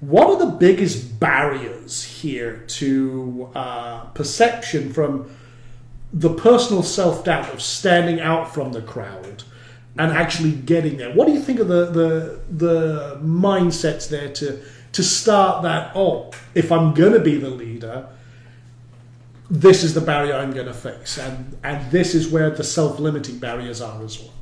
What are the biggest barriers here to perception from the personal self-doubt of standing out from the crowd and actually getting there? What do you think of the mindsets there to start that, if I'm going to be the leader, this is the barrier I'm going to face, and this is where the self-limiting barriers are as well?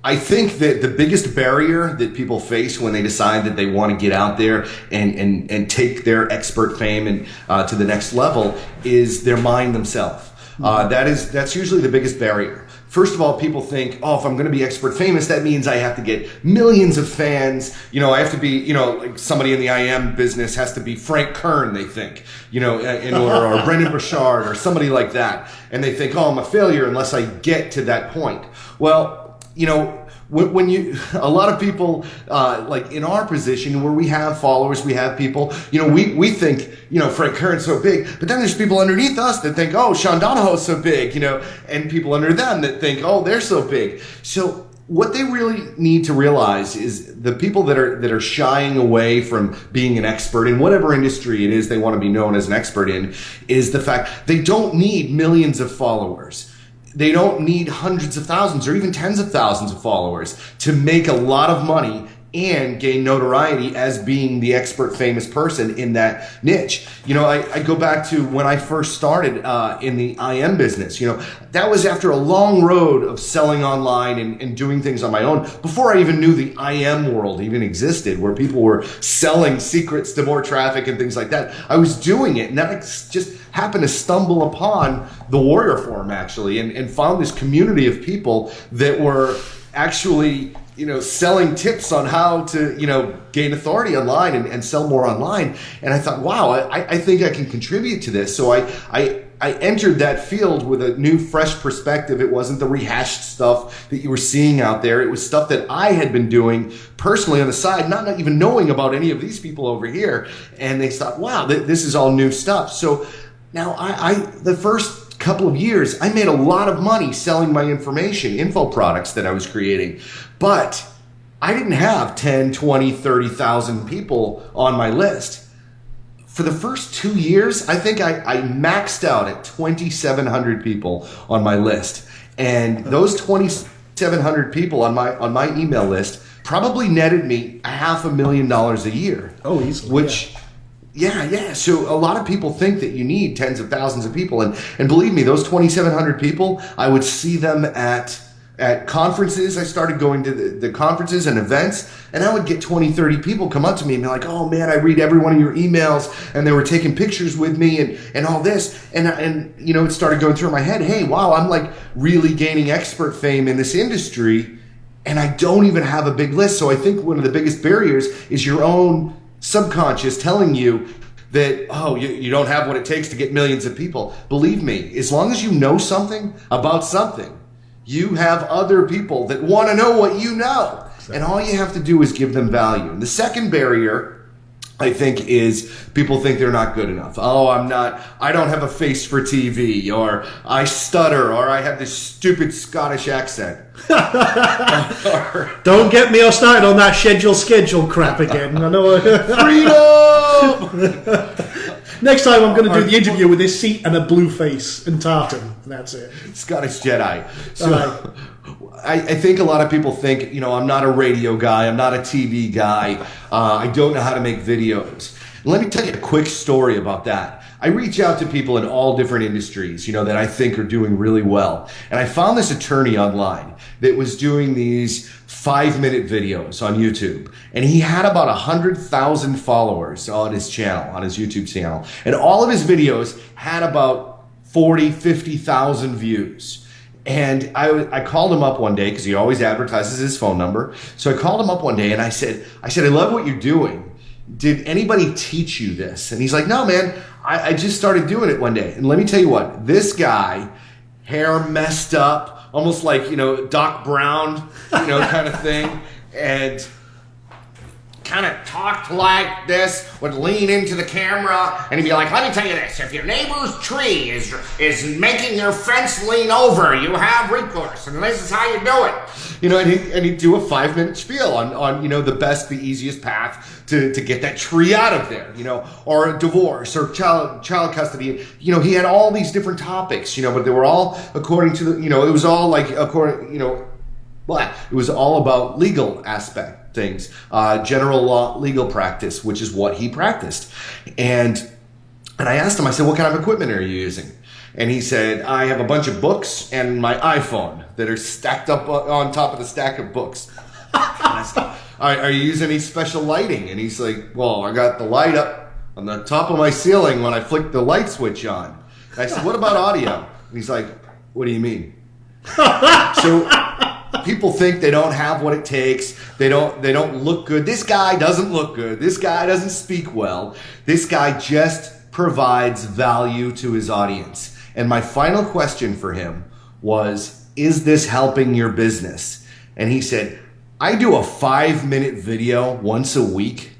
I think that the biggest barrier that people face when they decide that they want to get out there and take their expert fame and to the next level is their mind themselves. That's usually the biggest barrier. First of all, people think, if I'm going to be expert famous, that means I have to get millions of fans. I have to be, like somebody in the IM business has to be Frank Kern, they think, or Brendan Burchard or somebody like that. And they think, I'm a failure unless I get to that point. Well, when a lot of people, like in our position where we have followers, we have people, we think, Frank Kern's so big, but then there's people underneath us that think, Sean Donahoe's so big, and people under them that think, they're so big. So what they really need to realize is the people that are shying away from being an expert in whatever industry it is they want to be known as an expert in is the fact they don't need millions of followers. They don't need hundreds of thousands or even tens of thousands of followers to make a lot of money and gain notoriety as being the expert famous person in that niche. I go back to when I first started in the IM business. That was after a long road of selling online and doing things on my own before I even knew the IM world even existed, where people were selling secrets to more traffic and things like that. I was doing it, and that just happened to stumble upon the Warrior Forum actually, and found this community of people that were actually selling tips on how to, gain authority online and sell more online. And I thought, wow, I think I can contribute to this. So I entered that field with a new, fresh perspective. It wasn't the rehashed stuff that you were seeing out there. It was stuff that I had been doing personally on the side, not even knowing about any of these people over here. And they thought, wow, this is all new stuff. So now the first couple of years, I made a lot of money selling my info products that I was creating. But I didn't have 10, 20, 30,000 people on my list. For the first 2 years, I think I maxed out at 2,700 people on my list. And those 2,700 people on my email list probably netted me $500,000 a year. Oh, easily. Which... Yeah. So a lot of people think that you need tens of thousands of people. And believe me, those 2,700 people, I would see them at conferences. I started going to the conferences and events, and I would get 20, 30 people come up to me and be like, oh man, I read every one of your emails, and they were taking pictures with me and all this. And it started going through my head, hey, wow, I'm like really gaining expert fame in this industry, and I don't even have a big list. So I think one of the biggest barriers is your own subconscious telling you that, you don't have what it takes to get millions of people. Believe me, as long as you know something about something, you have other people that want to know what you know. Exactly. And all you have to do is give them value. And the second barrier, I think, is people think they're not good enough. I don't have a face for TV, or I stutter, or I have this stupid Scottish accent. Don't get me started on that schedule crap again. I know. Freedom! Next time I'm going to do the interview with this seat and a blue face and tartan. That's it. Scottish Jedi. So I think a lot of people think, I'm not a radio guy. I'm not a TV guy. I don't know how to make videos. Let me tell you a quick story about that. I reach out to people in all different industries, that I think are doing really well. And I found this attorney online that was doing these 5-minute videos on YouTube. And he had about 100,000 followers on his channel, on his YouTube channel. And all of his videos had about 40, 50,000 views. And I called him up one day because he always advertises his phone number. So I called him up one day and I said, I love what you're doing. Did anybody teach you this? And he's like, no, man, I just started doing it one day. And let me tell you what, this guy, hair messed up, almost like, Doc Brown, kind of thing. And kind of talked like this, would lean into the camera, and he'd be like, let me tell you this, if your neighbor's tree is making your fence lean over, you have recourse, and this is how you do it. You know, and he'd do a 5-minute spiel on you know, the best, the easiest path to get that tree out of there, you know, or a divorce or child custody. You know, he had all these different topics, you know, but they were all according to the, you know, it was all like according, you know, it was all about legal aspect things, general law, legal practice, which is what he practiced. And I asked him, I said, what kind of equipment are you using? And he said, I have a bunch of books and my iPhone that are stacked up on top of the stack of books. And I said, are you using any special lighting? And he's like, well, I got the light up on the top of my ceiling when I flick the light switch on. And I said, what about audio? And he's like, what do you mean? So people think they don't have what it takes. They don't look good. This guy doesn't look good. This guy doesn't speak well. This guy just provides value to his audience. And my final question for him was, is this helping your business? And he said, I do a 5-minute video once a week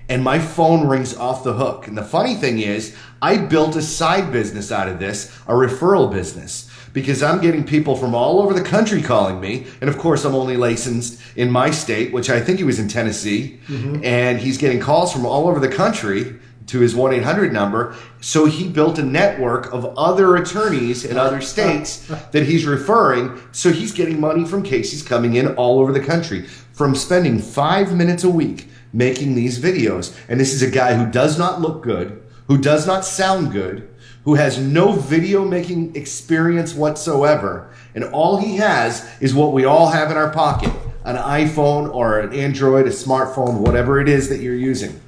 and my phone rings off the hook. And the funny thing is, I built a side business out of this, a referral business, because I'm getting people from all over the country calling me. And of course, I'm only licensed in my state, which I think he was in Tennessee. Mm-hmm. And he's getting calls from all over the country to his 1-800 number. So he built a network of other attorneys in other states that he's referring. So he's getting money from cases coming in all over the country from spending 5 minutes a week making these videos. And this is a guy who does not look good, who does not sound good, who has no video making experience whatsoever. And all he has is what we all have in our pocket, an iPhone or an Android, a smartphone, whatever it is that you're using.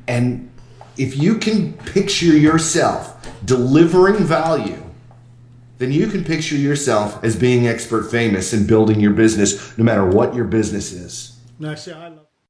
And if you can picture yourself delivering value, then you can picture yourself as being expert famous and building your business no matter what your business is. No, see, I love